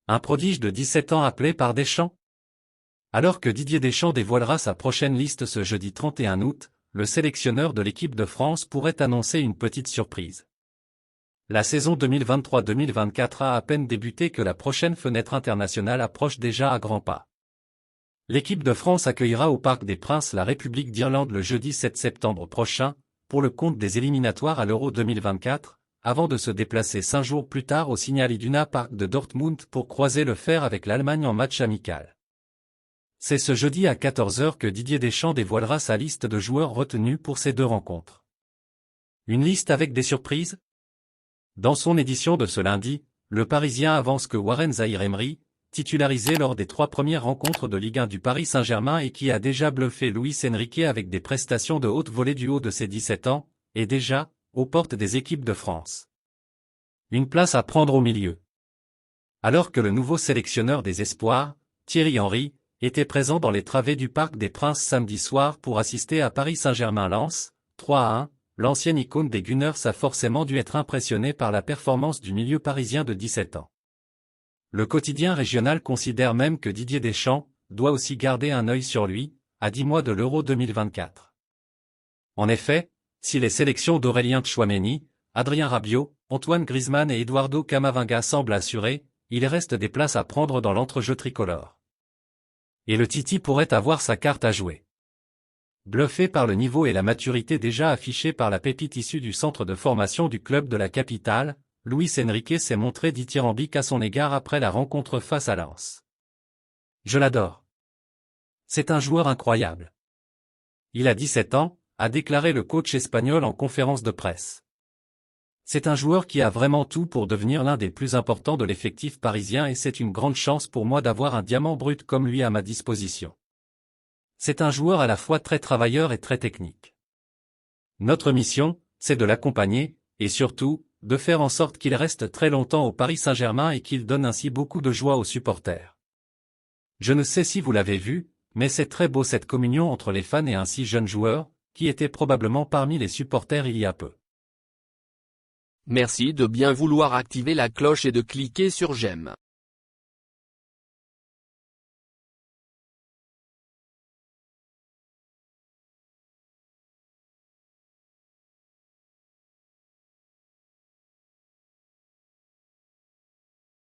Un prodige de 17 ans appelé par Deschamps? Alors que Didier Deschamps dévoilera sa prochaine liste ce jeudi 31 août, le sélectionneur de l'équipe de France pourrait annoncer une petite surprise. La saison 2023-2024 a à peine débuté que la prochaine fenêtre internationale approche déjà à grands pas. L'équipe de France accueillera au Parc des Princes la République d'Irlande le jeudi 7 septembre prochain, pour le compte des éliminatoires à l'Euro 2024, avant de se déplacer 5 jours plus tard au Signal Iduna Park de Dortmund pour croiser le fer avec l'Allemagne en match amical. C'est ce jeudi à 14 h que Didier Deschamps dévoilera sa liste de joueurs retenus pour ces deux rencontres. Une liste avec des surprises? Dans son édition de ce lundi, le Parisien avance que Warren Zaïre-Emery, titularisé lors des 3 premières rencontres de Ligue 1 du Paris Saint-Germain et qui a déjà bluffé Luis Enrique avec des prestations de haute volée du haut de ses 17 ans, est déjà aux portes des équipes de France. Une place à prendre au milieu. Alors que le nouveau sélectionneur des espoirs, Thierry Henry, était présent dans les travées du Parc des Princes samedi soir pour assister à Paris Saint-Germain-Lens, 3-1, l'ancienne icône des Gunners a forcément dû être impressionné par la performance du milieu parisien de 17 ans. Le quotidien régional considère même que Didier Deschamps doit aussi garder un œil sur lui, à 10 mois de l'Euro 2024. En effet, si les sélections d'Aurélien Tchouaméni, Adrien Rabiot, Antoine Griezmann et Eduardo Camavinga semblent assurées, il reste des places à prendre dans l'entrejeu tricolore. Et le Titi pourrait avoir sa carte à jouer. Bluffé par le niveau et la maturité déjà affichés par la pépite issue du centre de formation du club de la capitale, Luis Enrique s'est montré dithyrambique à son égard après la rencontre face à Lens. Je l'adore. C'est un joueur incroyable. Il a 17 ans, a déclaré le coach espagnol en conférence de presse. C'est un joueur qui a vraiment tout pour devenir l'un des plus importants de l'effectif parisien et c'est une grande chance pour moi d'avoir un diamant brut comme lui à ma disposition. C'est un joueur à la fois très travailleur et très technique. Notre mission, c'est de l'accompagner, et surtout, de faire en sorte qu'il reste très longtemps au Paris Saint-Germain et qu'il donne ainsi beaucoup de joie aux supporters. Je ne sais si vous l'avez vu, mais c'est très beau cette communion entre les fans et un si jeune joueur, qui était probablement parmi les supporters il y a peu. Merci de bien vouloir activer la cloche et de cliquer sur j'aime.